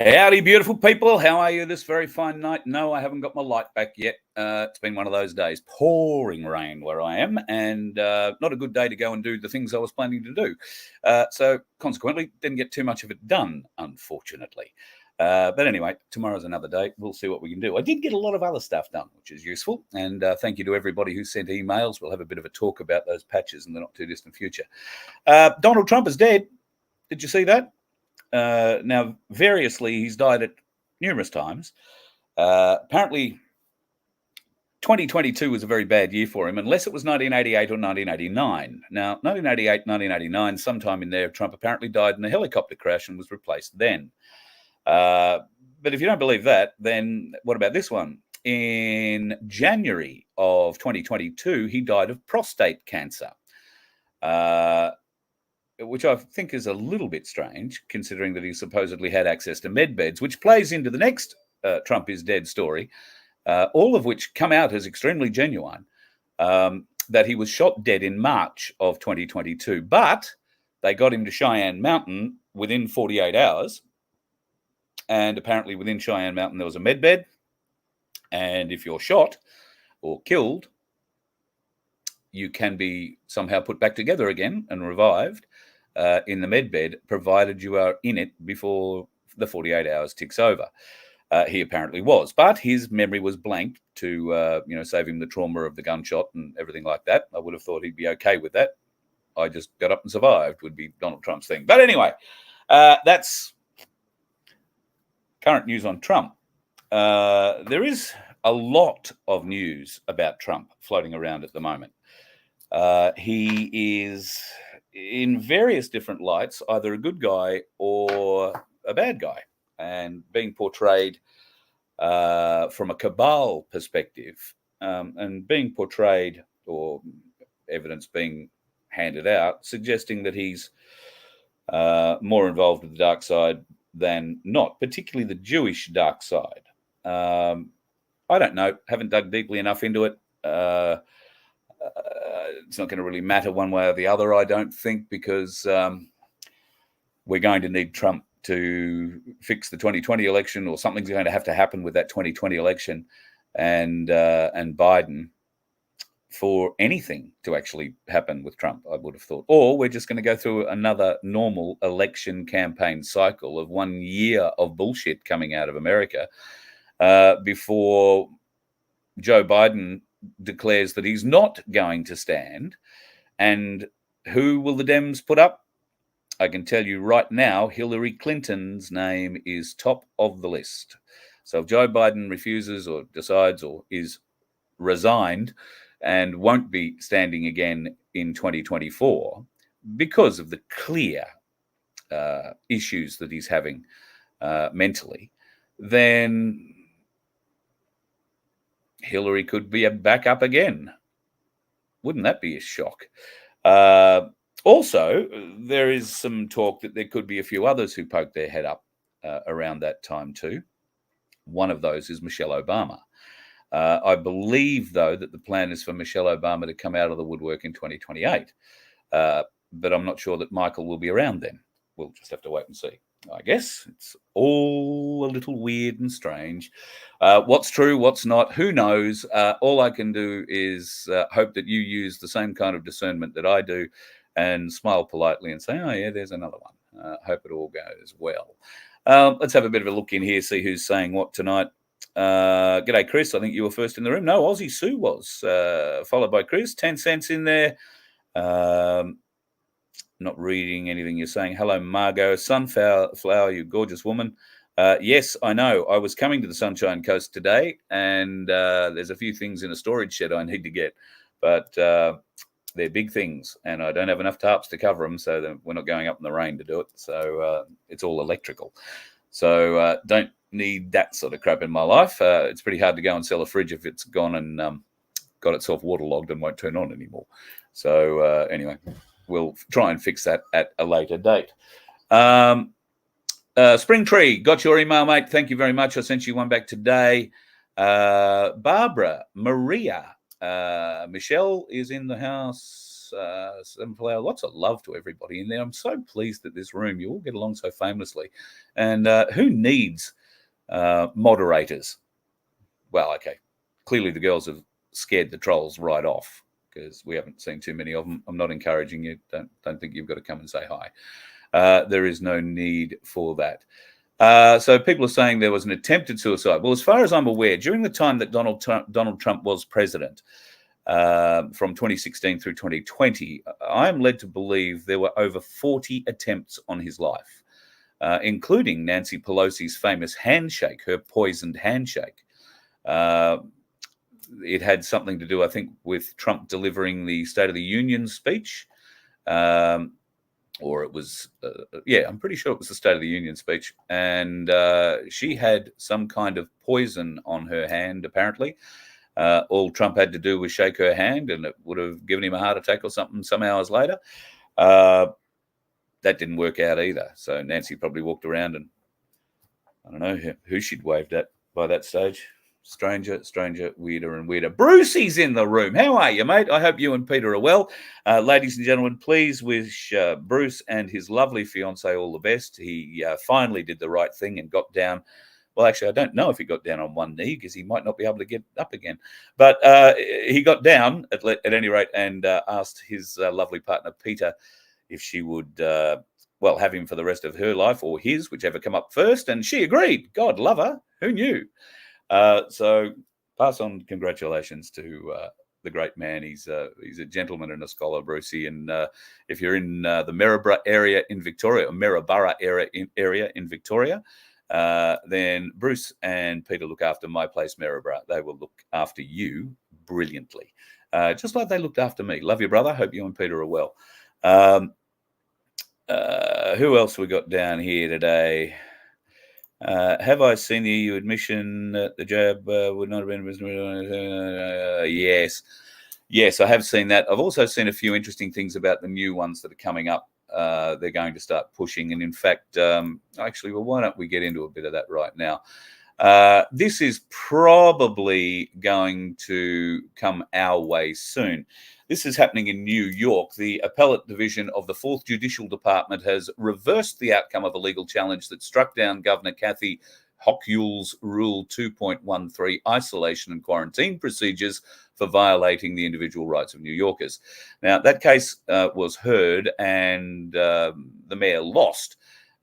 Howdy, beautiful people. How are you this very fine night? No, I haven't got my light back yet. It's been one of those days. Pouring rain where I am, and not a good day to go and do the things I was planning to do. So consequently, didn't get too much of it done, unfortunately. But anyway, tomorrow's another day. We'll see what we can do. I did get a lot of other stuff done, which is useful. And thank you to everybody who sent emails. We'll have a bit of a talk about those patches in the not too distant future. Donald Trump is dead. Did you see that? Now, variously, he's died at numerous times. Apparently, 2022 was a very bad year for him, unless it was 1988 or 1989. Now, 1988, 1989, sometime in there, Trump apparently died in a helicopter crash and was replaced then. But if you don't believe that, then what about this one? In January of 2022, he died of prostate cancer. Which I think is a little bit strange, considering that he supposedly had access to med beds, which plays into the next Trump is dead story, all of which come out as extremely genuine, that he was shot dead in March of 2022. But they got him to Cheyenne Mountain within 48 hours. And apparently within Cheyenne Mountain, there was a med bed. And if you're shot or killed, you can be somehow put back together again and revived in the med bed, provided you are in it before the 48 hours ticks over. He apparently was, but his memory was blanked to, save him the trauma of the gunshot and everything like that. I would have thought he'd be okay with that. I just got up and survived would be Donald Trump's thing. But anyway, that's current news on Trump. There is a lot of news about Trump floating around at the moment. He is, in various different lights, either a good guy or a bad guy, and being portrayed from a cabal perspective, and being portrayed, or evidence being handed out, suggesting that he's more involved with the dark side than not, particularly the Jewish dark side. I don't know, haven't dug deeply enough into it. It's not going to really matter one way or the other, I don't think, because we're going to need Trump to fix the 2020 election, or something's going to have to happen with that 2020 election and Biden for anything to actually happen with Trump, I would have thought. Or we're just going to go through another normal election campaign cycle of 1 year of bullshit coming out of America before Joe Biden declares that he's not going to stand. And who will the Dems put up? I can tell you right now, Hillary Clinton's name is top of the list. So if Joe Biden refuses or decides or is resigned and won't be standing again in 2024 because of the clear issues that he's having mentally, then Hillary could be back up again. Wouldn't that be a shock? Also, there is some talk that there could be a few others who poke their head up around that time too. One of those is Michelle Obama. I believe, though, that the plan is for Michelle Obama to come out of the woodwork in 2028. But I'm not sure that Michael will be around then. We'll just have to wait and see. I guess it's all a little weird and strange. What's true, what's not, who knows? All I can do is hope that you use the same kind of discernment that I do and smile politely and say, oh, yeah, there's another one. Hope it all goes well. Let's have a bit of a look in here, see who's saying what tonight. G'day, Chris. I think you were first in the room. No, Aussie Sue was, followed by Chris. 10 cents in there. Not reading anything you're saying. Hello, Margot. Sunflower, you gorgeous woman. Yes, I know. I was coming to the Sunshine Coast today, and there's a few things in a storage shed I need to get. But they're big things, and I don't have enough tarps to cover them, so we're not going up in the rain to do it. So it's all electrical. So don't need that sort of crap in my life. It's pretty hard to go and sell a fridge if it's gone and got itself waterlogged and won't turn on anymore. So anyway, we'll try and fix that at a later date. Spring Tree, got your email, mate. Thank you very much. I sent you one back today. Barbara, Maria, Michelle is in the house. Thomas, Flower, lots of love to everybody in there. I'm so pleased that this room, you all get along so famously. And who needs moderators? Well, okay, clearly the girls have scared the trolls right off because we haven't seen too many of them. I'm not encouraging you. Don't think you've got to come and say hi. There is no need for that. So people are saying there was an attempted suicide. Well, as far as I'm aware, during the time that Donald Trump was president, from 2016 through 2020, I am led to believe there were over 40 attempts on his life, including Nancy Pelosi's famous handshake, her poisoned handshake. It had something to do, I think, with Trump delivering the State of the Union speech. Or it was, I'm pretty sure it was the State of the Union speech. And she had some kind of poison on her hand, apparently. All Trump had to do was shake her hand and it would have given him a heart attack or something some hours later. That didn't work out either. So Nancy probably walked around and I don't know who she'd waved at by that stage. Stranger, weirder and weirder. Brucey's in the room. How are you, mate? I hope you and Peter are well. Ladies and gentlemen, please wish Bruce and his lovely fiancée all the best. He finally did the right thing and got down. Well, actually, I don't know if he got down on one knee because he might not be able to get up again. But he got down, at any rate, and asked his lovely partner, Peter, if she would, have him for the rest of her life or his, whichever come up first. And she agreed. God love her. Who knew? So pass on congratulations to the great man. He's a gentleman and a scholar, Brucey. And if you're in the Maryborough area in Victoria, in Victoria, then Bruce and Peter look after My Place Maryborough. They will look after you brilliantly, just like they looked after me. Love you, brother. Hope you and Peter are well. Who else we got down here today? Have I seen the EU admission that the jab would not have been... Yes, I have seen that. I've also seen a few interesting things about the new ones that are coming up. They're going to start pushing. And in fact, why don't we get into a bit of that right now? This is probably going to come our way soon. This is happening in New York. The appellate division of the 4th Judicial Department has reversed the outcome of a legal challenge that struck down Governor Kathy Hochul's Rule 2.13 isolation and quarantine procedures for violating the individual rights of New Yorkers. Now, that case was heard and the mayor lost.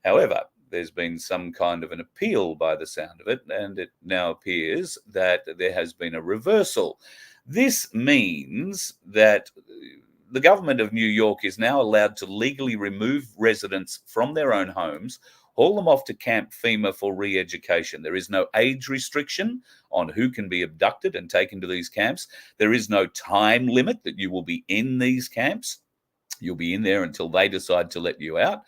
However, there's been some kind of an appeal by the sound of it, and it now appears that there has been a reversal. This means that the government of New York is now allowed to legally remove residents from their own homes, haul them off to Camp FEMA for re-education. There is no age restriction on who can be abducted and taken to these camps. There is no time limit that you will be in these camps. You'll be in there until they decide to let you out.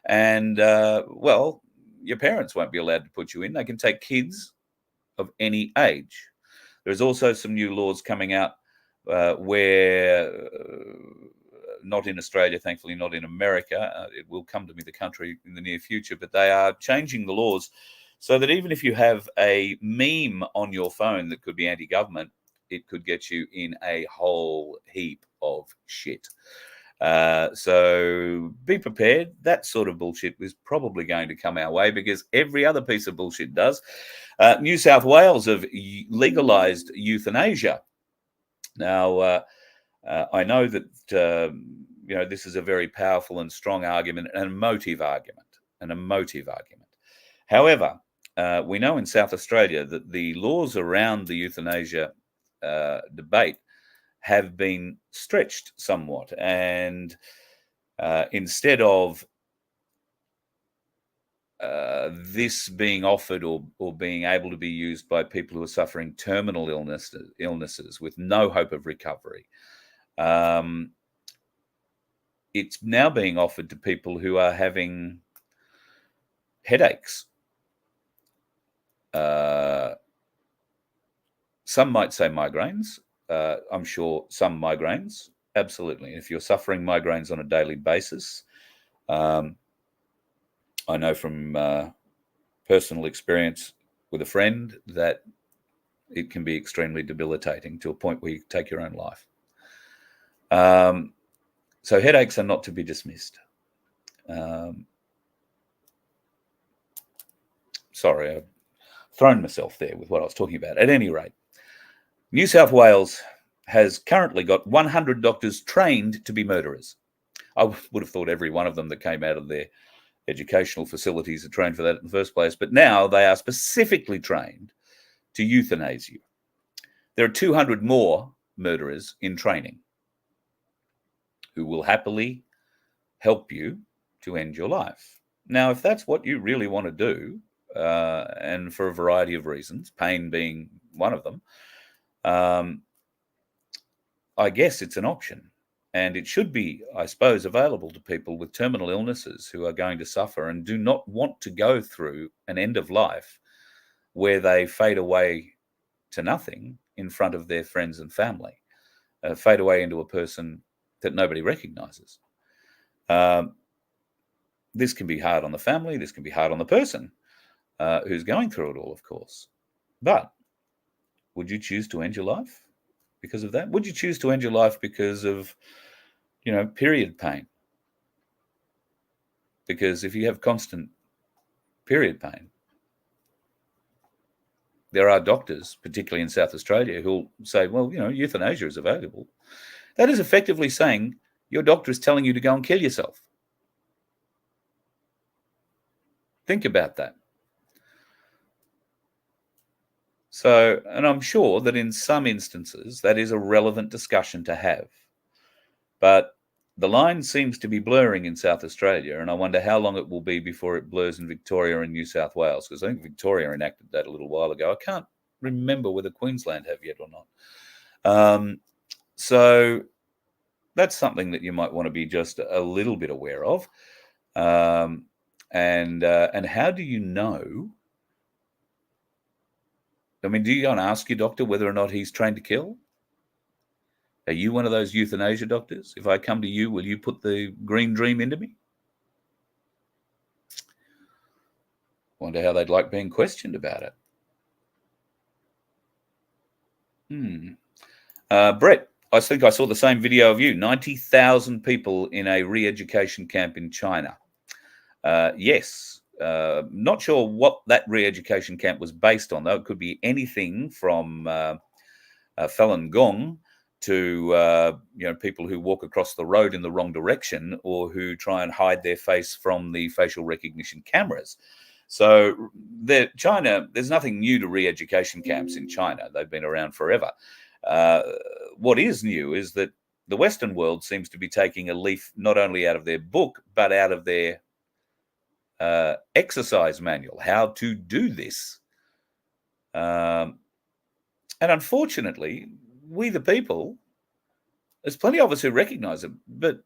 And, your parents won't be allowed to put you in. They can take kids of any age. There's also some new laws coming out where, not in Australia, thankfully not in America, it will come to the country in the near future, but they are changing the laws so that even if you have a meme on your phone that could be anti-government, it could get you in a whole heap of shit. So be prepared. That sort of bullshit is probably going to come our way because every other piece of bullshit does. New South Wales have legalized euthanasia. Now, I know that, this is a very powerful and strong argument, an emotive argument. However, we know in South Australia that the laws around the euthanasia debate have been stretched somewhat. And instead of this being offered or being able to be used by people who are suffering terminal illnesses with no hope of recovery, it's now being offered to people who are having headaches. Some might say migraines. I'm sure some migraines, absolutely. If you're suffering migraines on a daily basis, I know from personal experience with a friend that it can be extremely debilitating to a point where you take your own life. So headaches are not to be dismissed. Sorry, I've thrown myself there with what I was talking about. At any rate, New South Wales has currently got 100 doctors trained to be murderers. I would have thought every one of them that came out of their educational facilities are trained for that in the first place, but now they are specifically trained to euthanize you. There are 200 more murderers in training who will happily help you to end your life. Now, if that's what you really want to do, and for a variety of reasons, pain being one of them, I guess it's an option. And it should be, I suppose, available to people with terminal illnesses who are going to suffer and do not want to go through an end of life where they fade away to nothing in front of their friends and family, fade away into a person that nobody recognizes. This can be hard on the family. This can be hard on the person who's going through it all, of course. But would you choose to end your life because of that? Would you choose to end your life because of, period pain? Because if you have constant period pain, there are doctors, particularly in South Australia, who'll say, well, euthanasia is available. That is effectively saying your doctor is telling you to go and kill yourself. Think about that. So, and I'm sure that in some instances that is a relevant discussion to have. But the line seems to be blurring in South Australia, and I wonder how long it will be before it blurs in Victoria and New South Wales, because I think Victoria enacted that a little while ago. I can't remember whether Queensland have yet or not. So that's something that you might want to be just a little bit aware of. And how do you know? I mean, do you go and ask your doctor whether or not he's trained to kill? Are you one of those euthanasia doctors? If I come to you, will you put the green dream into me? Wonder how they'd like being questioned about it. Brett, I think I saw the same video of you. 90,000 people in a re-education camp in China. Yes. Not sure what that re-education camp was based on, though. It could be anything from Falun Gong to people who walk across the road in the wrong direction or who try and hide their face from the facial recognition cameras. So China, there's nothing new to re-education camps in China. They've been around forever. What is new is that the Western world seems to be taking a leaf not only out of their book, but out of their exercise manual, how to do this. And unfortunately, we the people, there's plenty of us who recognize it, but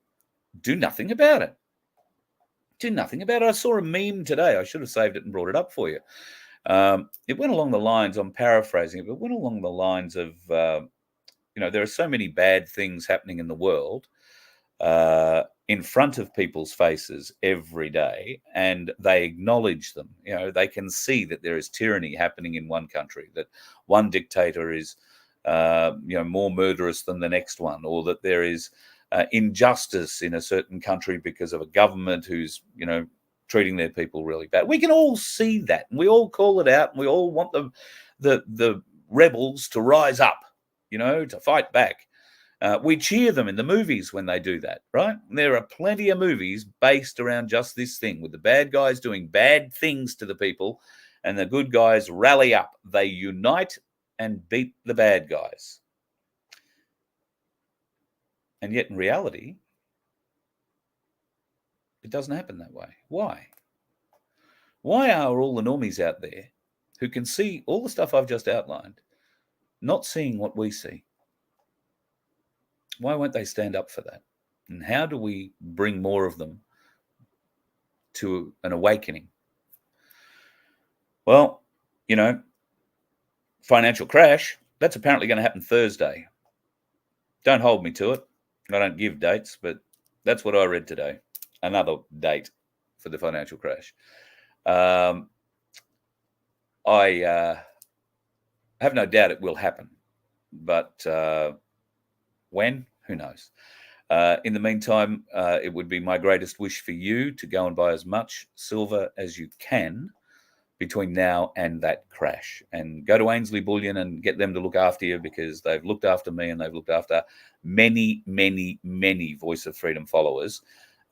do nothing about it. Do nothing about it. I saw a meme today. I should have saved it and brought it up for you. It went along the lines, I'm paraphrasing it, but it went along the lines of, there are so many bad things happening in the world in front of people's faces every day, and they acknowledge them. They can see that there is tyranny happening in one country, that one dictator is more murderous than the next one, or that there is injustice in a certain country because of a government who's treating their people really bad. We can all see that, and we all call it out, and we all want the rebels to rise up, to fight back. We cheer them in the movies when they do that, right? And there are plenty of movies based around just this thing, with the bad guys doing bad things to the people and the good guys rally up. They unite and beat the bad guys. And yet in reality, it doesn't happen that way. Why? Why are all the normies out there who can see all the stuff I've just outlined not seeing what we see? Why won't they stand up for that? And how do we bring more of them to an awakening? Well, financial crash, that's apparently going to happen Thursday. Don't hold me to it. I don't give dates, but that's what I read today. Another date for the financial crash. I have no doubt it will happen, but when? Who knows? In the meantime, it would be my greatest wish for you to go and buy as much silver as you can between now and that crash, and go to Ainsley Bullion and get them to look after you, because they've looked after me and they've looked after many, many, many Voice of Freedom followers.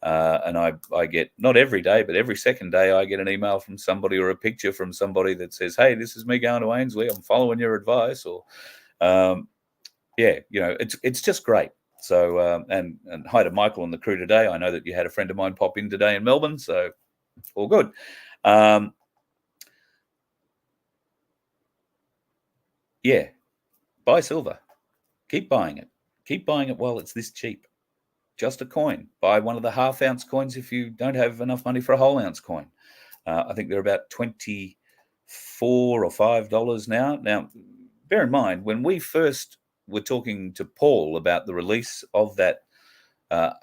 And I get, not every day, but every second day, I get an email from somebody or a picture from somebody that says, hey, this is me going to Ainsley. I'm following your advice. Or, yeah, it's just great. So, and hi to Michael and the crew today. I know that you had a friend of mine pop in today in Melbourne, so all good. Yeah, buy silver. Keep buying it. Keep buying it while it's this cheap. Just a coin. Buy one of the half-ounce coins if you don't have enough money for a whole-ounce coin. I think they're about $24 or $5 now. Now, bear in mind, when we first were talking to Paul about the release of that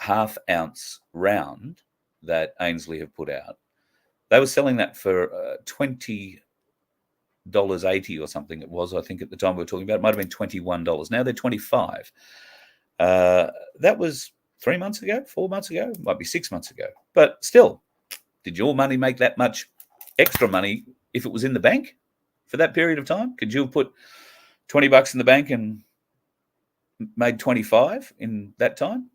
half-ounce round that Ainsley have put out, they were selling that for $20.80 or something. It was, I think, at the time we were talking about. It might have been $21. Now they're $25. That was 3 months ago, 4 months ago, might be 6 months ago. But still, did your money make that much extra money if it was in the bank for that period of time? Could you have put $20 in the bank and made 25 in that time?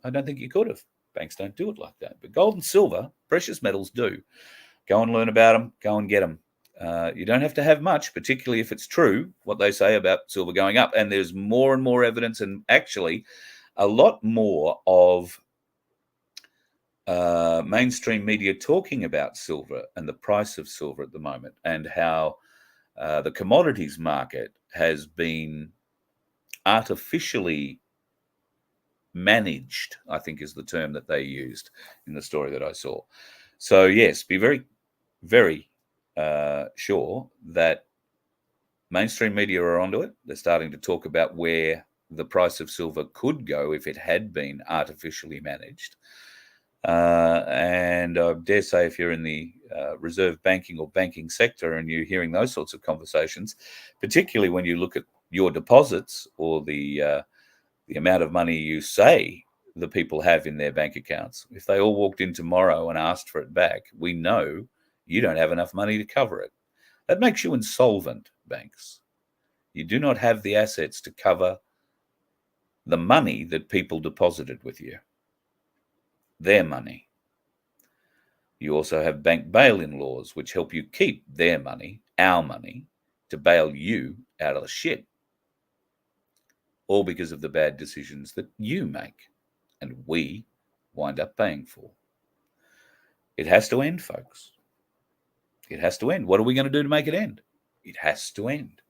I don't think you could have. Banks don't do it like that. But gold and silver, precious metals do. Go and learn about them. Go and get them. You don't have to have much, particularly if it's true what they say about silver going up. And there's more and more evidence, and actually a lot more of mainstream media talking about silver and the price of silver at the moment, and how the commodities market has been artificially managed, I think is the term that they used in the story that I saw. So yes, be very, very sure that mainstream media are onto it. They're starting to talk about where the price of silver could go if it had been artificially managed. And I dare say, if you're in the reserve banking or banking sector and you're hearing those sorts of conversations, particularly when you look at your deposits or the amount of money you say the people have in their bank accounts, if they all walked in tomorrow and asked for it back, we know you don't have enough money to cover it. That makes you insolvent, banks. You do not have the assets to cover the money that people deposited with you, their money. You also have bank bail-in laws, which help you keep their money, our money, to bail you out of the shit. All because of the bad decisions that you make and we wind up paying for. It has to end, folks. It has to end. What are we going to do to make it end? It has to end.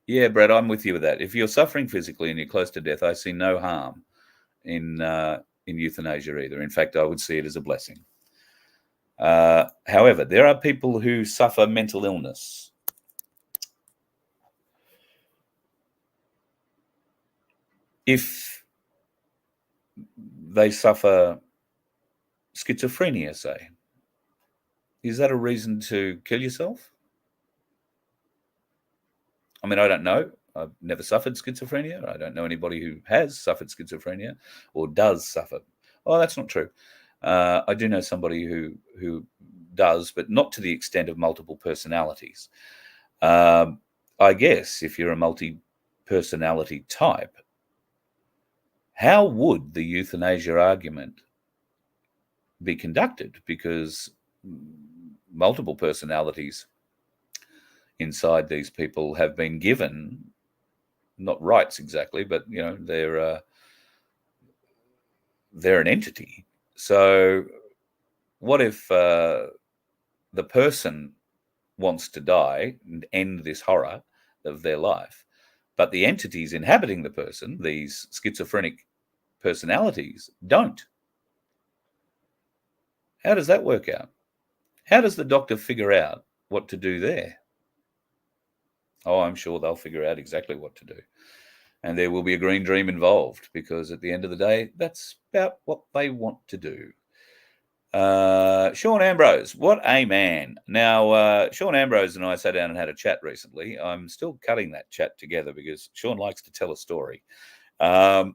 Yeah, Brad, I'm with you with that. If you're suffering physically and you're close to death, I see no harm in euthanasia either. In fact, I would see it as a blessing. However, there are people who suffer mental illness. If they suffer schizophrenia, say, is that a reason to kill yourself? I mean, I don't know. I've never suffered schizophrenia. I don't know anybody who has suffered schizophrenia or does suffer. Oh, that's not true. I do know somebody who does, but not to the extent of multiple personalities. I guess if you're a multi-personality type, how would the euthanasia argument be conducted? Because multiple personalities inside these people have been given, not rights exactly, but they're an entity. So what if the person wants to die and end this horror of their life, but the entities inhabiting the person, these schizophrenic personalities, don't? How does that work out? How does the doctor figure out what to do there? Oh, I'm sure they'll figure out exactly what to do. And there will be a green dream involved, because at the end of the day, that's about what they want to do. Sean Ambrose, what a man. Now, Sean Ambrose and I sat down and had a chat recently. I'm still cutting that chat together because Sean likes to tell a story. But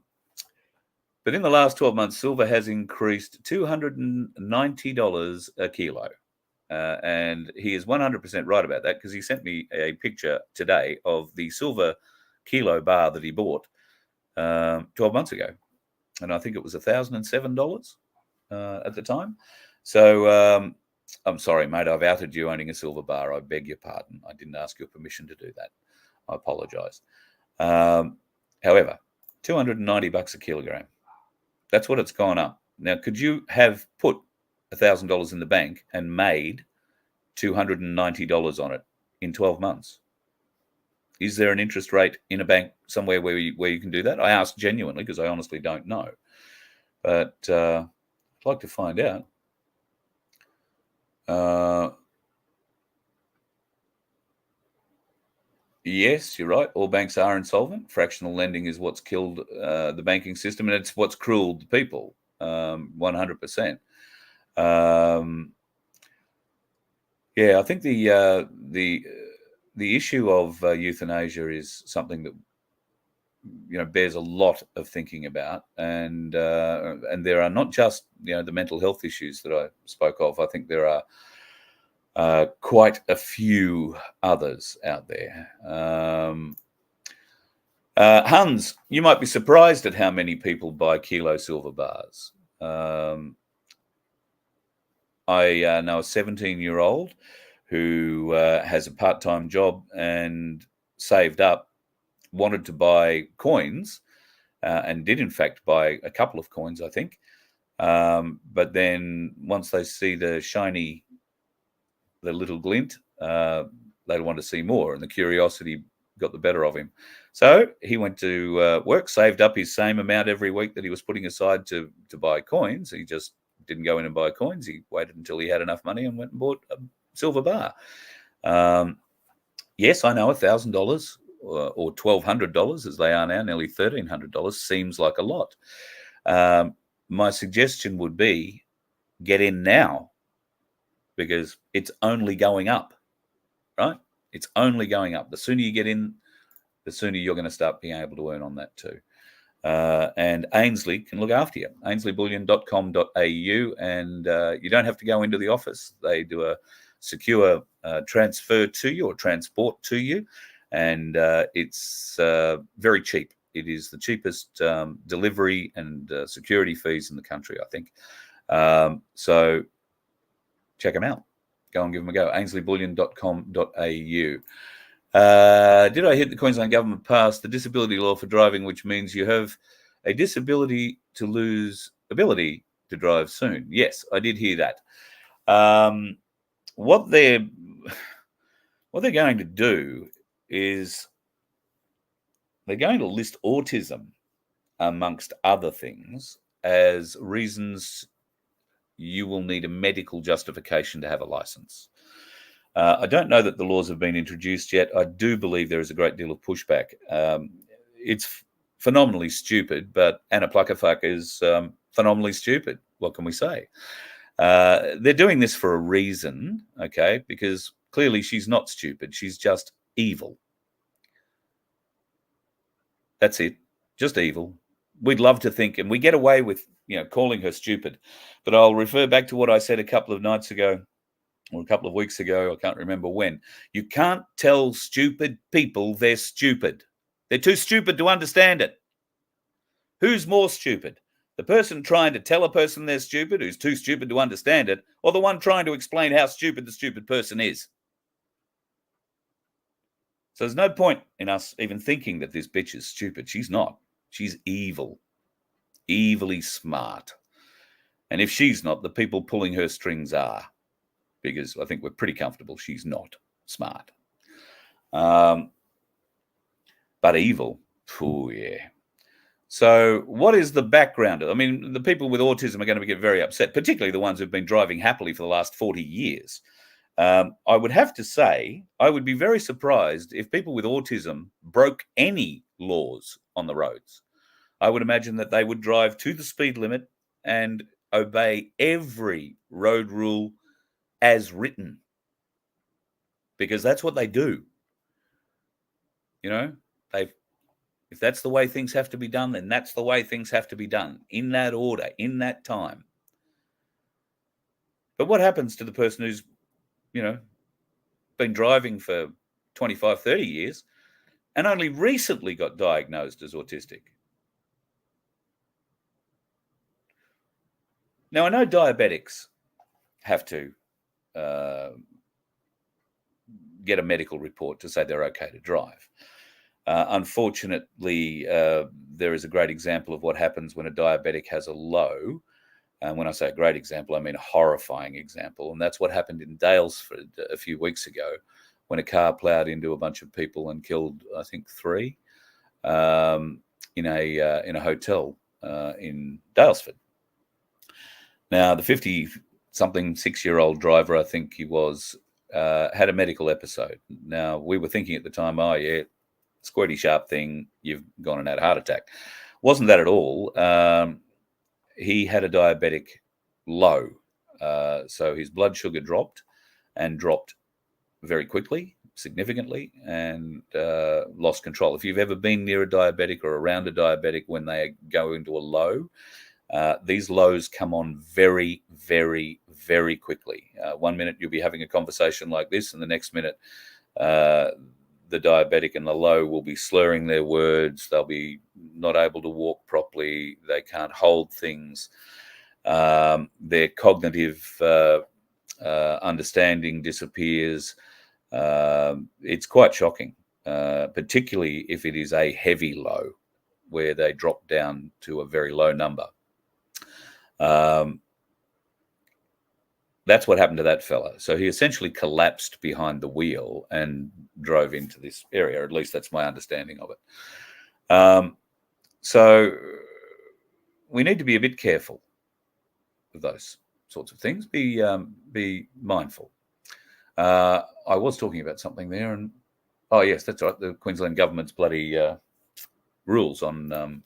in the last 12 months, silver has increased $290 a kilo. And he is 100% right about that because he sent me a picture today of the silver kilo bar that he bought 12 months ago. And I think it was $1,007 at the time. So I'm sorry, mate, I've outed you owning a silver bar. I beg your pardon. I didn't ask your permission to do that. I apologize. However, $290 a kilogram. That's what it's gone up. Now, could you have put $1,000 in the bank and made $290 on it in 12 months? Is there an interest rate in a bank somewhere where you can do that? I ask genuinely because I honestly don't know. But I'd like to find out. Yes, you're right. All banks are insolvent. Fractional lending is what's killed the banking system, and it's what's crueled people, 100%. Yeah, I think the issue of euthanasia is something that bears a lot of thinking about, and there are not just the mental health issues that I spoke of. I think there are quite a few others out there. Hans, you might be surprised at how many people buy kilo silver bars. I know a 17-year-old who has a part-time job and saved up, wanted to buy coins, and did in fact buy a couple of coins, I think. But then once they see the little glint, they want to see more, and the curiosity got the better of him. So he went to work, saved up his same amount every week that he was putting aside to buy coins. He just didn't go in and buy coins. He waited until he had enough money and went and bought a silver bar. Yes, I know $1,000 or $1,200 as they are now, nearly $1,300 seems like a lot. My suggestion would be get in now, because it's only going up, right? It's only going up. The sooner you get in, the sooner you're going to start being able to earn on that too. And Ainsley can look after you. AinsleyBullion.com.au, and you don't have to go into the office. They do a secure transfer to you or transport to you, and it's very cheap. It is the cheapest delivery and security fees in the country, I think. So check them out. Go and give them a go. AinsleyBullion.com.au. Did I hit the Queensland government passed the disability law for driving, which means you have a disability to lose ability to drive soon? Yes, I did hear that. What they're going to do is they're going to list autism, amongst other things, as reasons you will need a medical justification to have a license. I don't know that the laws have been introduced yet. I do believe there is a great deal of pushback. It's phenomenally stupid, but Anna Pluckerfuck is phenomenally stupid. What can we say? They're doing this for a reason, okay? Because clearly she's not stupid. She's just evil. That's it. Just evil. We'd love to think, and we get away with, calling her stupid. But I'll refer back to what I said a couple of nights ago, or a couple of weeks ago, I can't remember when. You can't tell stupid people they're stupid. They're too stupid to understand it. Who's more stupid? The person trying to tell a person they're stupid, who's too stupid to understand it, or the one trying to explain how stupid the stupid person is? So there's no point in us even thinking that this bitch is stupid. She's not. She's evil. Evilly smart. And if she's not, the people pulling her strings are. Because I think we're pretty comfortable she's not smart. But evil, oh yeah. So what is the background? I mean, the people with autism are going to get very upset, particularly the ones who've been driving happily for the last 40 years. I would have to say, I would be very surprised if people with autism broke any laws on the roads. I would imagine that they would drive to the speed limit and obey every road rule as written, because that's what they do. You know, if that's the way things have to be done, then that's the way things have to be done, in that order, in that time. But what happens to the person who's, been driving for 25, 30 years and only recently got diagnosed as autistic? Now, I know diabetics have to get a medical report to say they're okay to drive. Unfortunately, there is a great example of what happens when a diabetic has a low. And when I say a great example, I mean a horrifying example. And that's what happened in Daylesford a few weeks ago, when a car ploughed into a bunch of people and killed, I think, 3 in a hotel in Daylesford. Now, the 50-something 6-year-old driver, I think he was, had a medical episode. Now, we were thinking at the time, oh, yeah, squirty sharp thing, you've gone and had a heart attack. Wasn't that at all. He had a diabetic low. So his blood sugar dropped very quickly, significantly, and lost control. If you've ever been near a diabetic or around a diabetic when they go into a low, these lows come on very, very, very quickly. 1 minute you'll be having a conversation like this, and the next minute the diabetic in the low will be slurring their words. They'll be not able to walk properly. They can't hold things. Their cognitive understanding disappears. It's quite shocking, particularly if it is a heavy low, where they drop down to a very low number. That's what happened to that fella. So he essentially collapsed behind the wheel and drove into this area. At least that's my understanding of it. So we need to be a bit careful of those sorts of things. Be mindful. I was talking about something there, and oh yes, that's right. The Queensland government's bloody rules on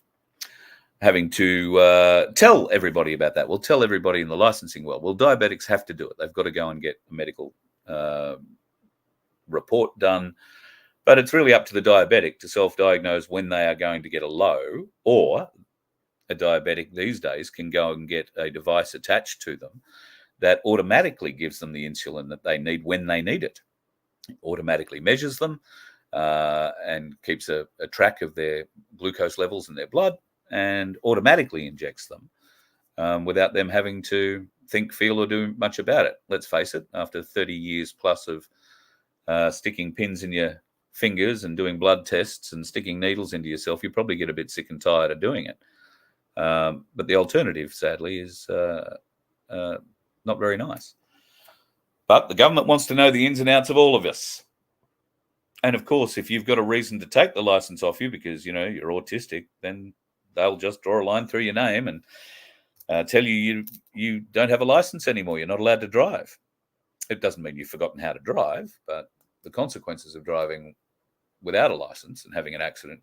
having to tell everybody about that. We'll tell everybody in the licensing world. Well, diabetics have to do it. They've got to go and get a medical report done. But it's really up to the diabetic to self-diagnose when they are going to get a low, or a diabetic these days can go and get a device attached to them that automatically gives them the insulin that they need when they need it. It automatically measures them and keeps a track of their glucose levels in their blood, and automatically injects them without them having to think, feel, or do much about it. Let's face it, after 30 years plus of sticking pins in your fingers and doing blood tests and sticking needles into yourself, you probably get a bit sick and tired of doing it. But the alternative, sadly, is not very nice. But the government wants to know the ins and outs of all of us. And of course, if you've got a reason to take the license off you because, you're autistic, then they'll just draw a line through your name and tell you don't have a license anymore. You're not allowed to drive. It doesn't mean you've forgotten how to drive, but the consequences of driving without a license and having an accident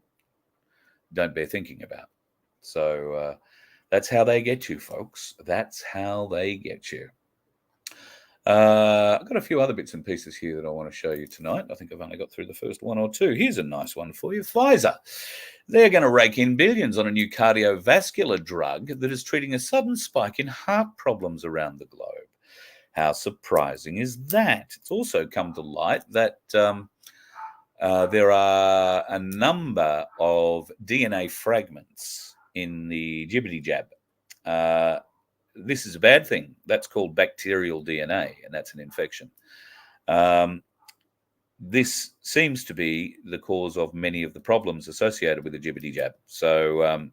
don't bear thinking about. So that's how they get you, folks. That's how they get you. I've got a few other bits and pieces here that I want to show you tonight. I think I've only got through the first one or two. Here's a nice one for you. Pfizer. They're going to rake in billions on a new cardiovascular drug that is treating a sudden spike in heart problems around the globe. How surprising is that? It's also come to light that there are a number of DNA fragments in the jibbity jab. This is a bad thing. That's called bacterial DNA, and that's an infection. This seems to be the cause of many of the problems associated with the jibbity jab. So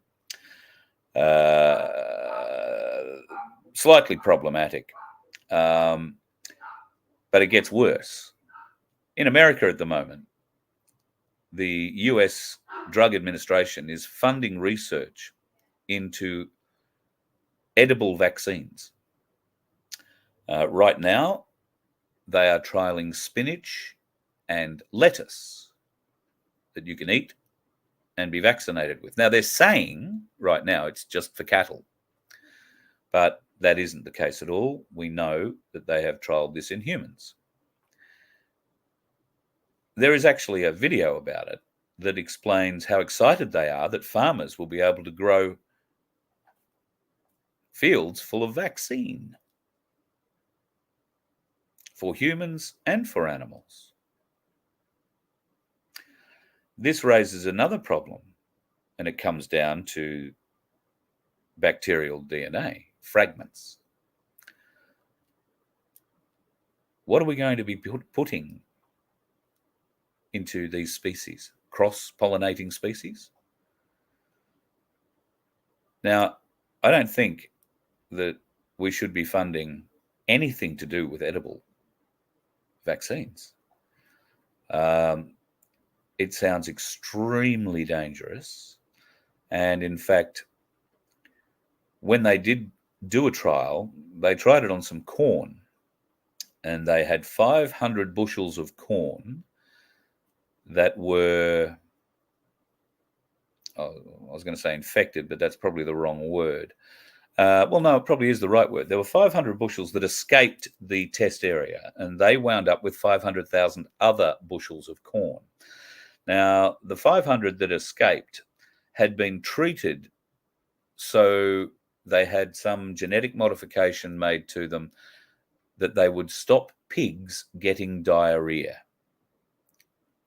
slightly problematic, but it gets worse. In America at the moment, the US Drug Administration is funding research into edible vaccines. Right now, they are trialing spinach and lettuce that you can eat and be vaccinated with. Now, they're saying right now it's just for cattle. But that isn't the case at all. We know that they have trialled this in humans. There is actually a video about it that explains how excited they are that farmers will be able to grow fields full of vaccine for humans and for animals. This raises another problem, and it comes down to bacterial DNA fragments. What are we going to be putting into these species? Cross-pollinating species? Now, I don't think that we should be funding anything to do with edible vaccines. It sounds extremely dangerous. And in fact, when they did do a trial, they tried it on some corn. And they had 500 bushels of corn that were, I was going to say infected, but that's probably the wrong word. Well, no, it probably is the right word. There were 500 bushels that escaped the test area, and they wound up with 500,000 other bushels of corn. Now, the 500 that escaped had been treated, so they had some genetic modification made to them that they would stop pigs getting diarrhea.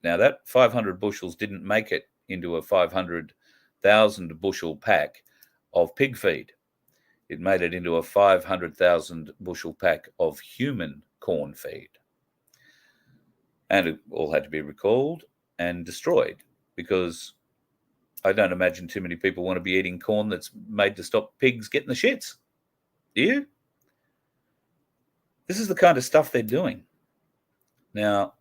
Now, that 500 bushels didn't make it into a 500,000 bushel pack of pig feed. It made it into a 500,000 bushel pack of human corn feed. And it all had to be recalled and destroyed, because I don't imagine too many people want to be eating corn that's made to stop pigs getting the shits. Do you? This is the kind of stuff they're doing. Now,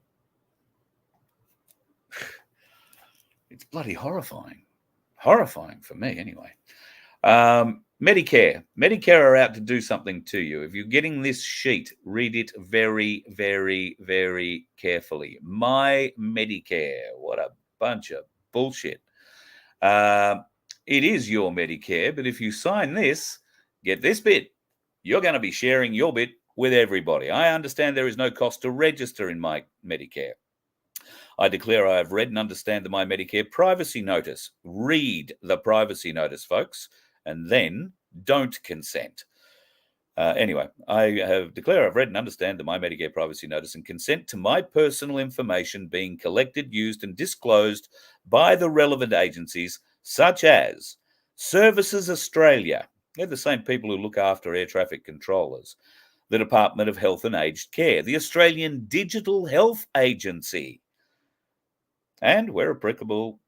it's bloody horrifying. Horrifying for me, anyway. Medicare. Medicare are out to do something to you. If you're getting this sheet, read it very, very, very carefully. My Medicare. What a bunch of bullshit. It is your Medicare, but if you sign this, get this bit. You're going to be sharing your bit with everybody. I understand there is no cost to register in my Medicare. I declare I have read and understand the My Medicare privacy notice. Read the privacy notice, folks, and then don't consent. Anyway, I have declared I've read and understand the My Medicare privacy notice and consent to my personal information being collected, used, and disclosed by the relevant agencies such as Services Australia. They're the same people who look after air traffic controllers. The Department of Health and Aged Care, the Australian Digital Health Agency, and, where applicable,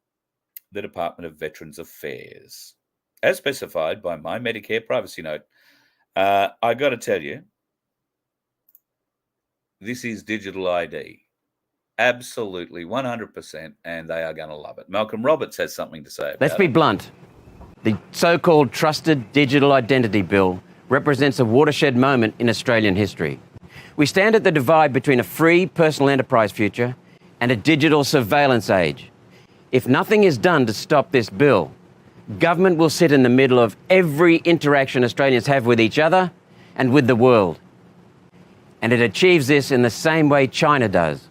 the Department of Veterans Affairs. As specified by my Medicare privacy note, I got to tell you, this is digital ID. Absolutely, 100%, and they are going to love it. Malcolm Roberts has something to say about it. Let's be blunt. The so-called Trusted Digital Identity Bill represents a watershed moment in Australian history. We stand at the divide between a free personal enterprise future and a digital surveillance age. If nothing is done to stop this bill, government will sit in the middle of every interaction Australians have with each other and with the world. And it achieves this in the same way China does,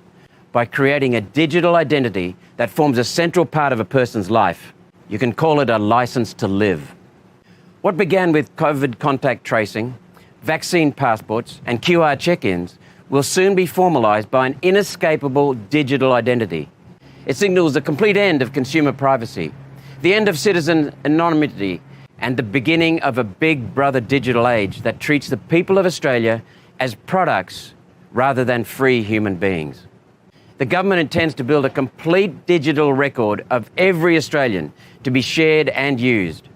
by creating a digital identity that forms a central part of a person's life. You can call it a license to live. What began with COVID contact tracing, vaccine passports, and QR check-ins will soon be formalised by an inescapable digital identity. It signals the complete end of consumer privacy, the end of citizen anonymity, and the beginning of a big brother digital age that treats the people of Australia as products rather than free human beings. The government intends to build a complete digital record of every Australian to be shared and used.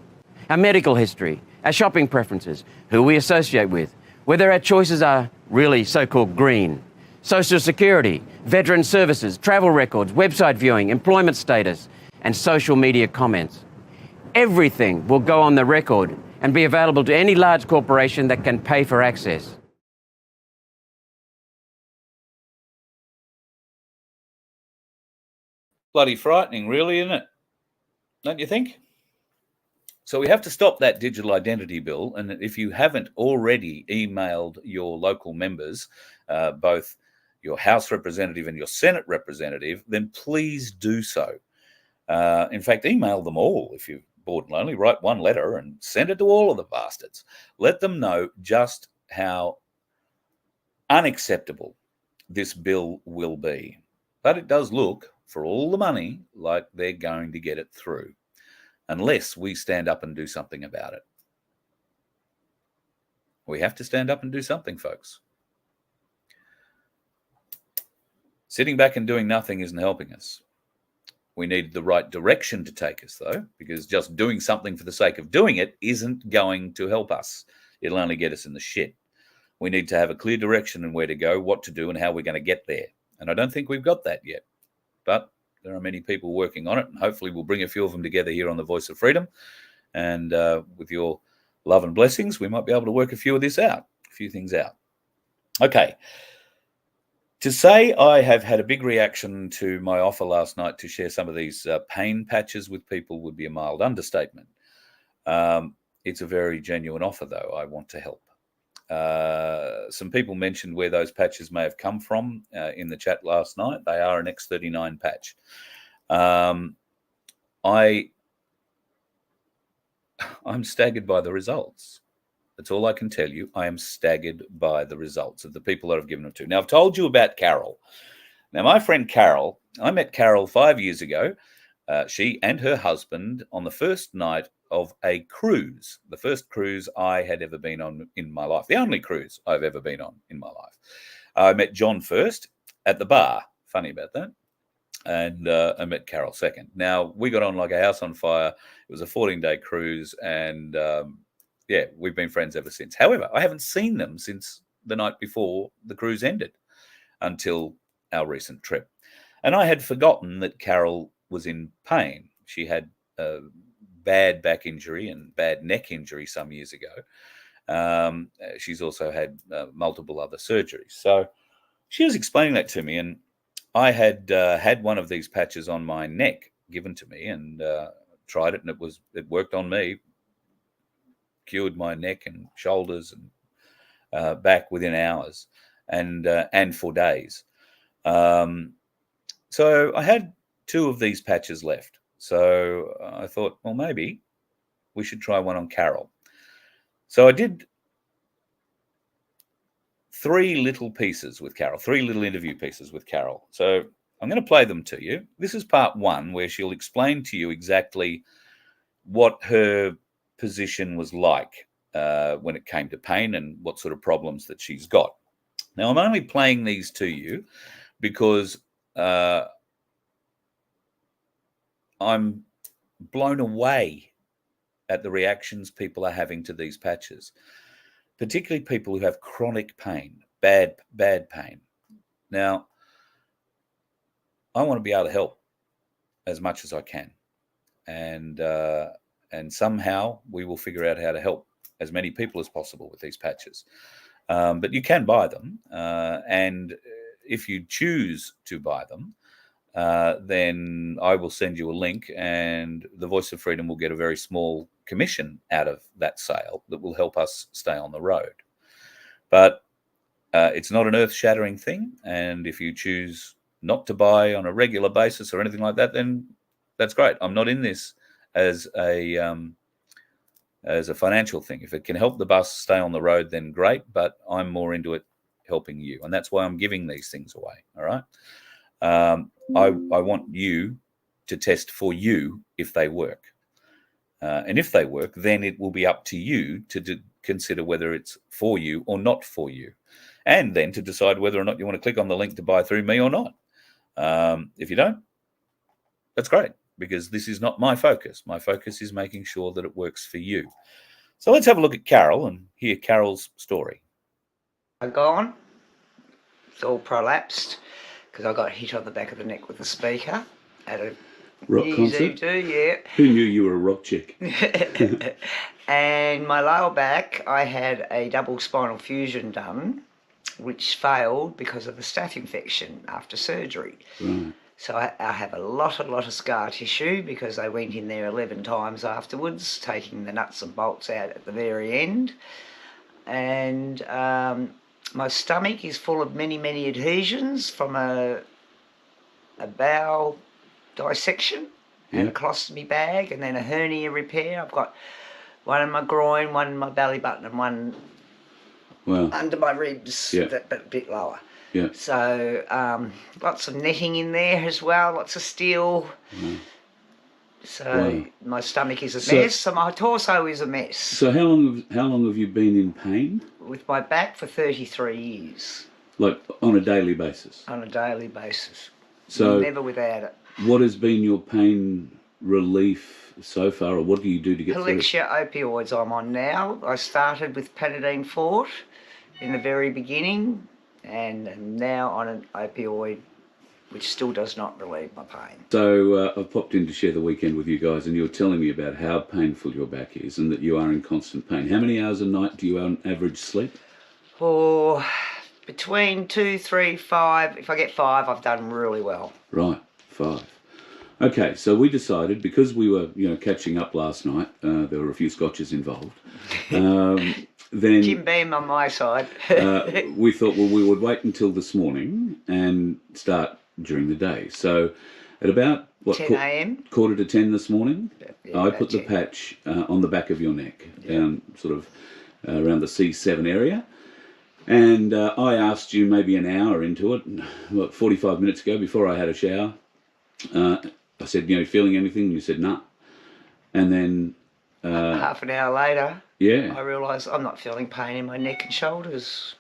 Our medical history, our shopping preferences, who we associate with, whether our choices are really so-called green, social security, veteran services, travel records, website viewing, employment status, and social media comments. Everything will go on the record and be available to any large corporation that can pay for access. Bloody frightening, really, isn't it? Don't you think? So we have to stop that digital identity bill. And if you haven't already emailed your local members, both your House representative and your Senate representative, then please do so. In fact, email them all if you're bored and lonely. Write one letter and send it to all of the bastards. Let them know just how unacceptable this bill will be. But it does look, for all the money, like they're going to get it through, unless we stand up and do something about it. We have to stand up and do something, folks. Sitting back and doing nothing isn't helping us. We need the right direction to take us, though, because just doing something for the sake of doing it isn't going to help us. It'll only get us in the shit. We need to have a clear direction and where to go, what to do, and how we're going to get there. And I don't think we've got that yet. But there are many people working on it, and hopefully we'll bring a few of them together here on the Voice of Freedom. And with your love and blessings, we might be able to work a few things out. Okay. To say I have had a big reaction to my offer last night to share some of these pain patches with people would be a mild understatement. It's a very genuine offer, though. I want to help. Some people mentioned where those patches may have come from in the chat last night. They are an X39 patch. I'm staggered by the results. That's all I can tell you. I am staggered by the results of the people that I've given them to. Now, I've told you about Carol. Now, my friend Carol, I met Carol 5 years ago. She and her husband on the first night of a cruise, the first cruise I had ever been on in my life, the only cruise I've ever been on in my life. I met John first at the bar. Funny about that. And I met Carol second. Now, we got on like a house on fire. It was a 14-day cruise, and yeah, we've been friends ever since. However, I haven't seen them since the night before the cruise ended until our recent trip. And I had forgotten that Carol was in pain. She had a bad back injury and bad neck injury some years ago. She's also had multiple other surgeries. So she was explaining that to me, and I had had one of these patches on my neck given to me, and tried it, and it worked on me. Cured my neck and shoulders and back within hours, and for days. So I had 2 of these patches left. So I thought, well, maybe we should try one on Carol. So I did 3 little pieces with Carol, 3 little interview pieces with Carol. So I'm going to play them to you. This is part 1, where she'll explain to you exactly what her position was like when it came to pain and what sort of problems that she's got. Now, I'm only playing these to you because I'm blown away at the reactions people are having to these patches, particularly people who have chronic pain, bad pain. Now, I want to be able to help as much as I can. And somehow we will figure out how to help as many people as possible with these patches. But you can buy them. And if you choose to buy them, then I will send you a link, and the Voice of Freedom will get a very small commission out of that sale that will help us stay on the road. But it's not an earth-shattering thing. And if you choose not to buy on a regular basis or anything like that, then that's great. I'm not in this as a financial thing. If it can help the bus stay on the road, then great. But I'm more into it helping you, and that's why I'm giving these things away. All right. I want you to test for you if they work, and if they work, then it will be up to you to consider whether it's for you or not for you, and then to decide whether or not you want to click on the link to buy through me or not. If you don't, that's great, because this is not my focus. My focus is making sure that it works for you. So let's have a look at Carol and hear Carol's story. I gone. It's all prolapsed because I got hit on the back of the neck with a speaker at a rock easy concert. too, yeah. Who knew you were a rock chick? And my lower back, I had a double spinal fusion done, which failed because of a staph infection after surgery. Right. So I have a lot of scar tissue because they went in there 11 times afterwards, taking the nuts and bolts out at the very end. And my stomach is full of many adhesions from a bowel dissection and a colostomy bag, and then a hernia repair. I've got one in my groin, one in my belly button, and one under my ribs, but a bit lower. Yeah. So lots of netting in there as well, lots of steel. So my stomach is a mess, so my torso is a mess. So how long have you been in pain? With my back for 33 years. Like on a daily basis? On a daily basis. So never without it. What has been your pain relief so far, or what do you do to get through it? Helixia opioids I'm on now. I started with Panadine Fort in the very beginning, and am now on an opioid which still does not relieve my pain. So I've popped in to share the weekend with you guys, and you're telling me about how painful your back is and that you are in constant pain. How many hours a night do you on average sleep? Oh, between 2, 3, 5. If I get 5, I've done really well. Right, 5. Okay, so we decided, because we were, catching up last night, there were a few scotches involved. Then Jim Beam on my side. we thought, well, we would wait until this morning and start during the day. So at about 10 a.m. quarter to 10 this morning, Yeah, I put the patch on the back of your neck, down sort of around the C7 area. And I asked you maybe an hour into it, 45 minutes ago, before I had a shower. I said, feeling anything? And you said, nah. And then half an hour later, I realised I'm not feeling pain in my neck and shoulders.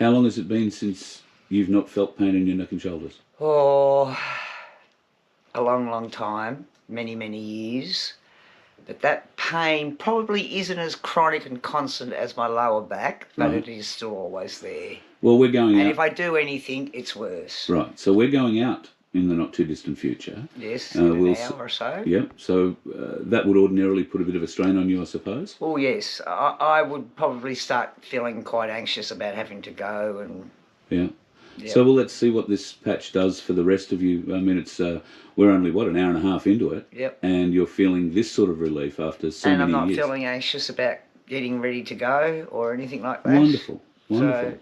How long has it been since you've not felt pain in your neck and shoulders? Oh, a long time, many years. But that pain probably isn't as chronic and constant as my lower back, but it is still always there. Well, we're going out. And if I do anything, it's worse. Right, so we're going out in the not too distant future. Yes, in an hour or so. Yep, so that would ordinarily put a bit of a strain on you, I suppose? Oh, yes. I would probably start feeling quite anxious about having to go and... Yeah. Yep. So let's see what this patch does for the rest of you. I mean, it's we're only, an hour and a half into it. Yep. And you're feeling this sort of relief after so many years. And I'm not feeling anxious about getting ready to go or anything like that. Wonderful. So,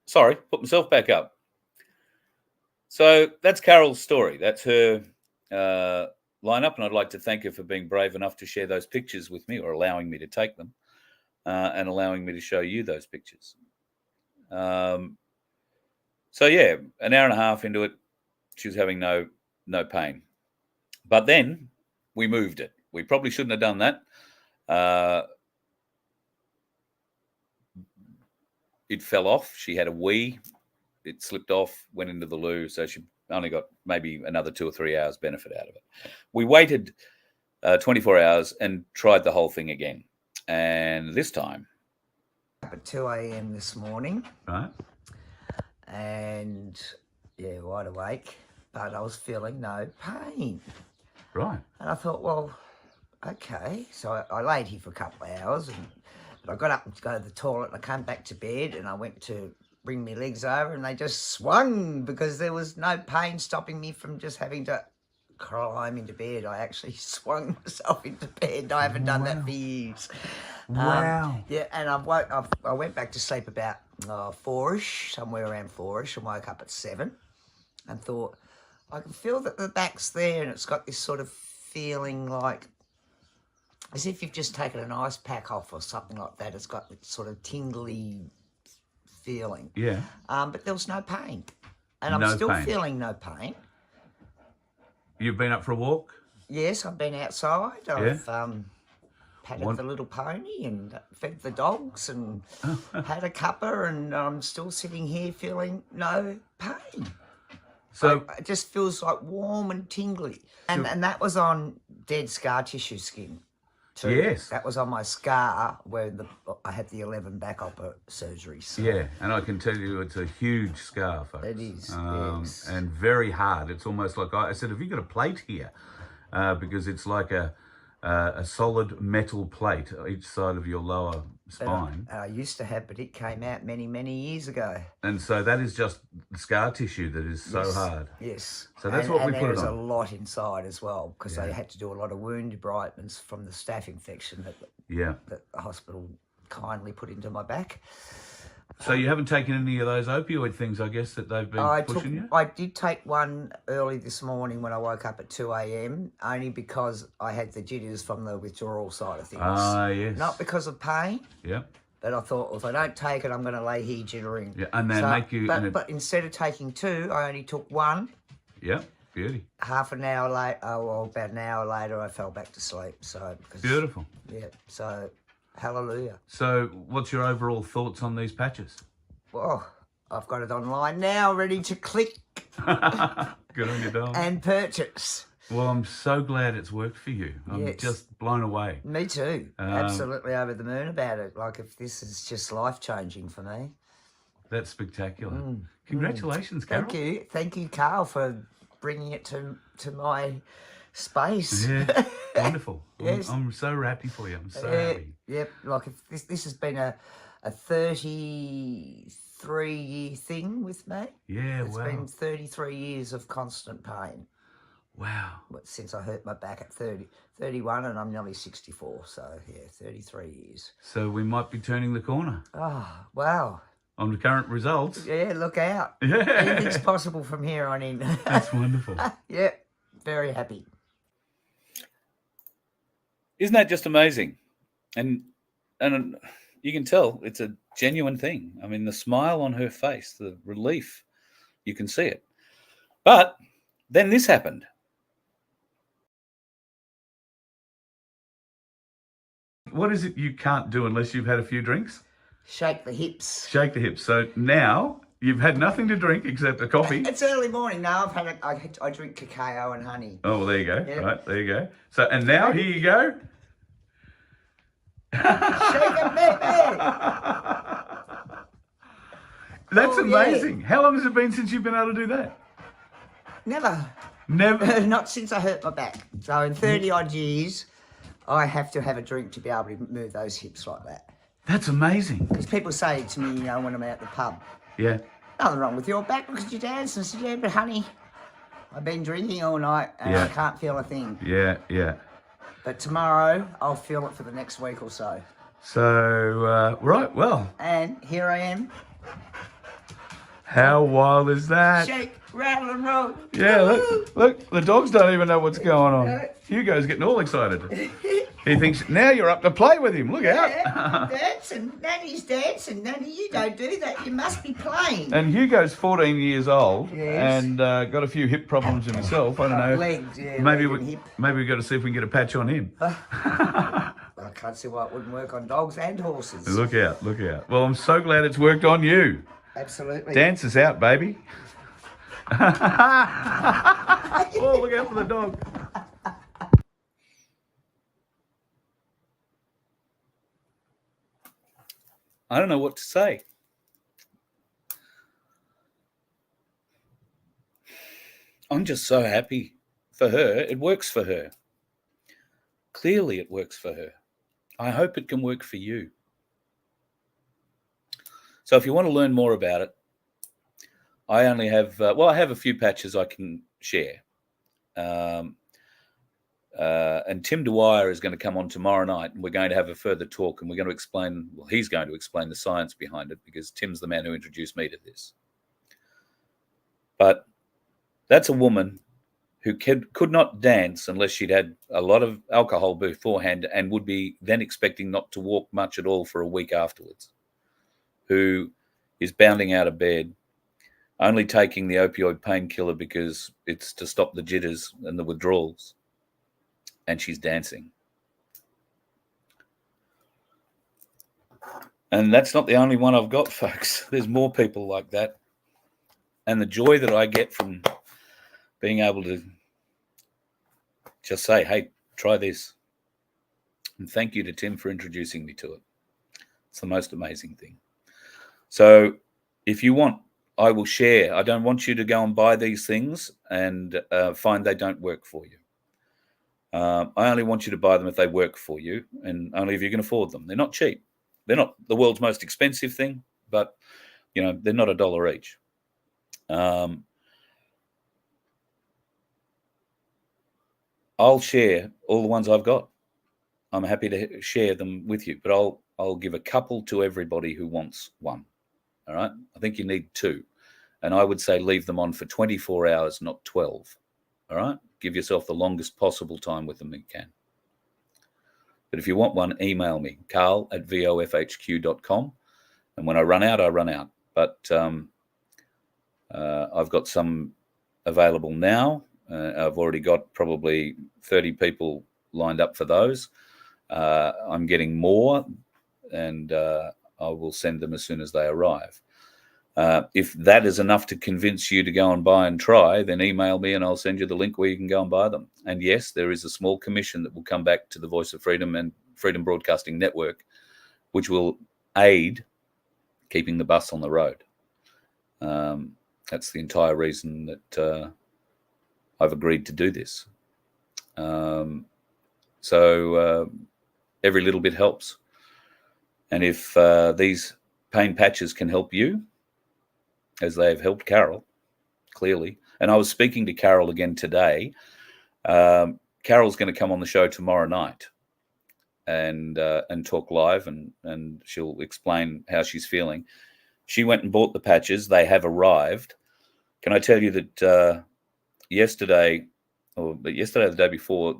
sorry, put myself back up. So that's Carol's story. That's her lineup, and I'd like to thank her for being brave enough to share those pictures with me, or allowing me to take them, and allowing me to show you those pictures. So yeah, an hour and a half into it, she was having no pain. But then we moved it. We probably shouldn't have done that. It fell off. She had a wee. It slipped off, went into the loo, so she only got maybe another 2 or 3 hours benefit out of it. We waited 24 hours and tried the whole thing again. And this time... At 2 a.m. this morning. Right. And, wide awake, but I was feeling no pain. Right. And I thought, well, okay. So I laid here for a couple of hours, but I got up to go to the toilet, and I came back to bed, and I went to bring my legs over, and they just swung because there was no pain stopping me from just having to climb into bed. I actually swung myself into bed. I haven't done that for years. Wow. And I went back to sleep about 4ish, somewhere around 4ish, and woke up at 7 and thought, I can feel that the back's there, and it's got this sort of feeling like as if you've just taken an ice pack off or something like that. It's got this sort of tingly feeling. Yeah. But there was no pain. And I'm still feeling no pain. You've been up for a walk? Yes, I've been outside. I've patted the little pony and fed the dogs and had a cuppa, and I'm still sitting here feeling no pain. So it just feels like warm and tingly. And that was on dead scar tissue skin too. Yes. That was on my scar where I had the 11 back surgery. So. Yeah, and I can tell you it's a huge scar, folks. It is, yes. And very hard. It's almost like, I said, have you got a plate here? Because it's like a a solid metal plate each side of your lower spine. I used to have, but it came out many, many years ago. And so that is just scar tissue that is so Yes, hard. Yes. So that's what we there put it was a on. lot inside as well, because Yeah. they had to do a lot of wound debridements from the staph infection that Yeah. the hospital kindly put into my back. So you haven't taken any of those opioid things, I guess, that they've been pushing you? I did take one early this morning when I woke up at 2 a.m, only because I had the jitters from the withdrawal side of things. Ah, yes. Not because of pain, Yeah. but I thought, well, if I don't take it, I'm going to lay here jittering. Yeah, and they make you... But instead of taking two, I only took one. Yeah, beauty. Half an hour later, about an hour later, I fell back to sleep. So Beautiful. Yeah, so hallelujah. So what's your overall thoughts on these patches? Well, I've got it online now, ready to click Good on you, darling. and purchase. Well, I'm so glad it's worked for you. I'm Yes. just blown away. Me too. Absolutely over the moon about it. Like, if this is just life-changing for me. That's spectacular. Congratulations, Carol. Thank you, Carl, for bringing it to my space. Yeah, wonderful. Yes. I'm so happy for you. I'm so happy. Yep. Like, if this has been a 33-year thing with me. Yeah, It's wow. been 33 years of constant pain. Wow. Since I hurt my back at 31, and I'm nearly 64. So, yeah, 33 years. So we might be turning the corner Oh, wow. on the current results. Yeah, look out. Yeah. Anything's possible from here on in. That's wonderful. Yeah, very happy. Isn't that just amazing? And you can tell it's a genuine thing. I mean, the smile on her face, the relief, you can see it. But then this happened. What is it you can't do unless you've had a few drinks? Shake the hips. Shake the hips. So now you've had nothing to drink except a coffee. It's early morning now. I drink cacao and honey. Oh, well, there you go. Yeah. Right, there you go. So, and now here you go. Shake it, baby. That's Oh, yeah. amazing. How long has it been since you've been able to do that? Never. Never. Not since I hurt my back. So in 30 odd years, I have to have a drink to be able to move those hips like that. That's amazing. Because people say to me, when I'm out the pub, Yeah. nothing wrong with your back because you dance. And I said, yeah, but honey, I've been drinking all night and I can't feel a thing. Yeah, yeah. But tomorrow, I'll feel it for the next week or so. So, right, well, And here I am. how wild is that? Shake, rattle and roll. Yeah, Woo! look, the dogs don't even know what's going on. No. Hugo's getting all excited. He thinks, now you're up to play with him. Look out. Yeah, dancing. Nanny's dancing. Nanny, you don't do that. You must be playing. And Hugo's 14 years old Yes. and got a few hip problems himself. I don't know. Legs, yeah. Maybe leg and we hip. maybe we got to see if we can get a patch on him. I can't see why it wouldn't work on dogs and horses. Look out, look out. Well, I'm so glad it's worked on you. Absolutely. Dance us out, baby. Oh, look out for the dog. I don't know what to say. I'm just so happy for her. It works for her. Clearly it works for her. I hope it can work for you. So if you want to learn more about it, I only have, I have a few patches I can share. And Tim Dwyer is going to come on tomorrow night, and we're going to have a further talk, and we're going to explain, he's going to explain the science behind it, because Tim's the man who introduced me to this. But that's a woman who could not dance unless she'd had a lot of alcohol beforehand and would be then expecting not to walk much at all for a week afterwards, who is bounding out of bed, only taking the opioid painkiller because it's to stop the jitters and the withdrawals, and she's dancing. And that's not the only one I've got, folks. There's more people like that. And the joy that I get from being able to just say, hey, try this. And thank you to Tim for introducing me to it. It's the most amazing thing. So if you want, I will share. I don't want you to go and buy these things and find they don't work for you. I only want you to buy them if they work for you, and only if you can afford them. They're not cheap. They're not the world's most expensive thing, but they're not $1 each. I'll share all the ones I've got. I'm happy to share them with you, but I'll give a couple to everybody who wants one. All right. I think you need 2, and I would say leave them on for 24 hours, not 12. All right. Give yourself the longest possible time with them you can. But if you want one, email me, carl@vofhq.com. And when I run out, I run out. But I've got some available now. I've already got probably 30 people lined up for those. I'm getting more, and I will send them as soon as they arrive. If that is enough to convince you to go and buy and try, then email me and I'll send you the link where you can go and buy them. And yes, there is a small commission that will come back to the Voice of Freedom and Freedom Broadcasting Network, which will aid keeping the bus on the road. That's the entire reason that I've agreed to do this. So every little bit helps. And if these pain patches can help you, as they have helped Carol, clearly. And I was speaking to Carol again today. Carol's going to come on the show tomorrow night and talk live, and she'll explain how she's feeling. She went and bought the patches. They have arrived. Can I tell you that yesterday or the day before,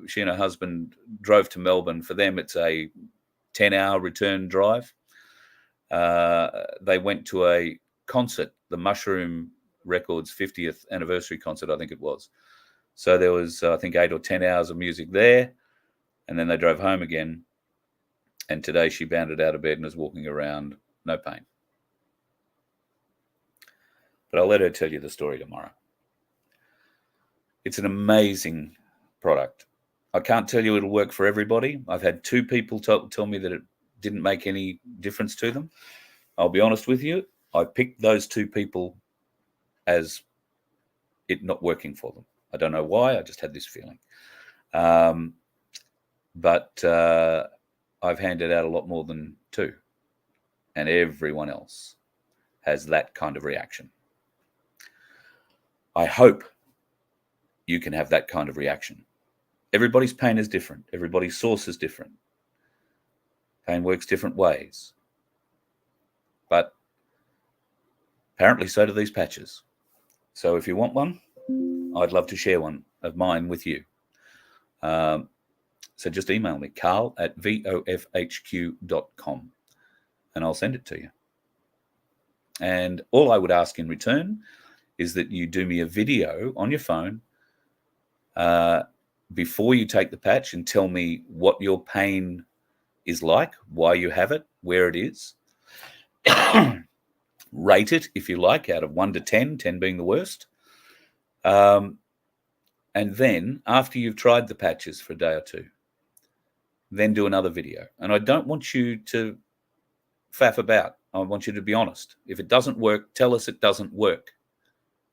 she and her husband drove to Melbourne. For them, it's a 10-hour return drive. They went to a concert, the Mushroom Records 50th anniversary concert, I think it was. So there was, I think, 8 or 10 hours of music there, and then they drove home again. And today she bounded out of bed and is walking around, no pain. But I'll let her tell you the story tomorrow. It's an amazing product. I can't tell you it'll work for everybody. I've had 2 people tell me that it didn't make any difference to them. I'll be honest with you. I picked those 2 people as it not working for them. I don't know why. I just had this feeling. But I've handed out a lot more than 2. And everyone else has that kind of reaction. I hope you can have that kind of reaction. Everybody's pain is different. Everybody's source is different. Pain works different ways. But apparently so do these patches. So if you want one, I'd love to share one of mine with you. So just email me, carl@vofhq.com, and I'll send it to you. And all I would ask in return is that you do me a video on your phone before you take the patch and tell me what your pain is like, why you have it, where it is. Rate it, if you like, out of 1 to 10, 10 being the worst. And then, after you've tried the patches for a day or 2, then do another video. And I don't want you to faff about. I want you to be honest. If it doesn't work, tell us it doesn't work.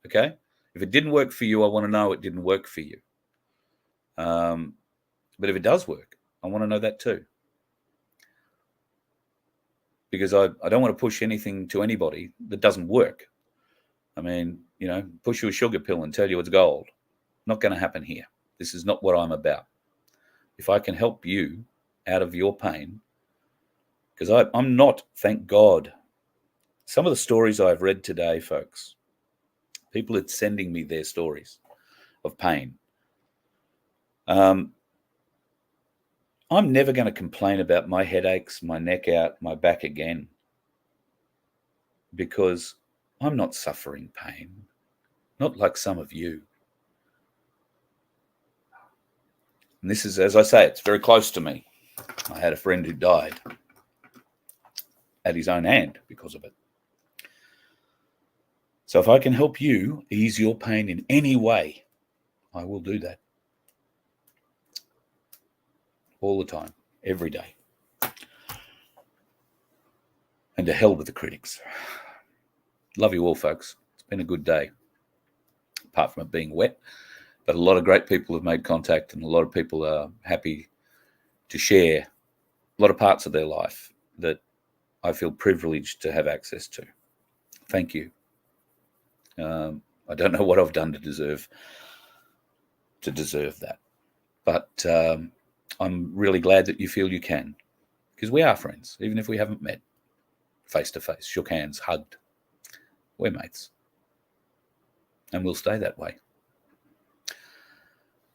Okay? If it didn't work for you, I want to know it didn't work for you. But if it does work, I want to know that too. Because I don't want to push anything to anybody that doesn't work. I mean, push you a sugar pill and tell you it's gold. Not going to happen here. This is not what I'm about. If I can help you out of your pain, because I'm not, thank God. Some of the stories I've read today, folks, people are sending me their stories of pain. I'm never going to complain about my headaches, my neck out, my back again, because I'm not suffering pain, not like some of you. And this is, as I say, it's very close to me. I had a friend who died at his own hand because of it. So if I can help you ease your pain in any way, I will do that. All the time, every day. And to hell with the critics. Love you all, folks. It's been a good day, apart from it being wet But a lot of great people have made contact, and a lot of people are happy to share a lot of parts of their life that I feel privileged to have access to. Thank you. I don't know what I've done to deserve that, but I'm really glad that you feel you can, because we are friends, even if we haven't met face to face, shook hands, hugged. We're mates, and we'll stay that way.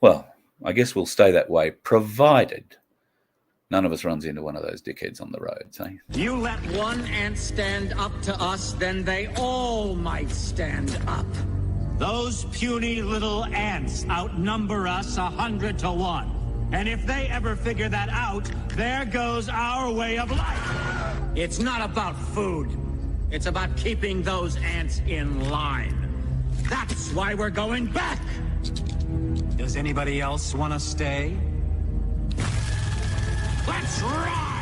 Well, I guess we'll stay that way, provided none of us runs into one of those dickheads on the road, eh? You let one ant stand up to us, then they all might stand up. Those puny little ants outnumber us 100 to 1. And if they ever figure that out, there goes our way of life. It's not about food. It's about keeping those ants in line. That's why we're going back. Does anybody else want to stay? Let's ride!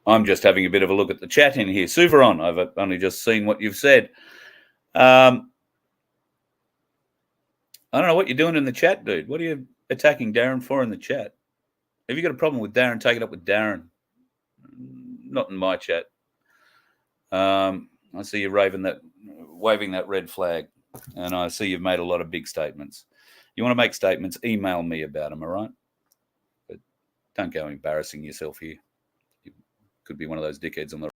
I'm just having a bit of a look at the chat in here. Suveron, I've only just seen what you've said. I don't know what you're doing in the chat, dude. What are you attacking Darren for in the chat? Have you got a problem with Darren? Take it up with Darren. Not in my chat. I see you waving that red flag, and I see you've made a lot of big statements. You want to make statements, email me about them, all right? But don't go embarrassing yourself here. You could be one of those dickheads on the